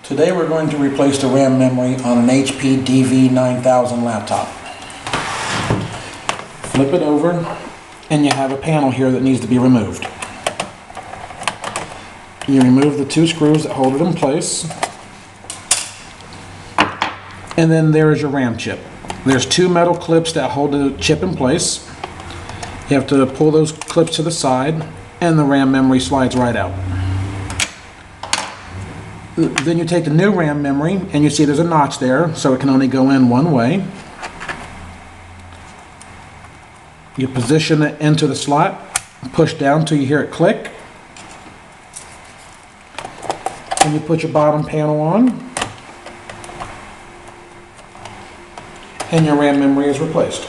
Today we're going to replace the RAM memory on an HP DV9000 laptop. Flip it over and you have a panel here that needs to be removed. You remove the two screws that hold it in place, and then there is your RAM chip. There's two metal clips that hold the chip in place. You have to pull those clips to the side and the RAM memory slides right out. Then you take the new RAM memory and you see there's a notch there, so it can only go in one way. You position it into the slot, push down till you hear it click, and you put your bottom panel on, and your RAM memory is replaced.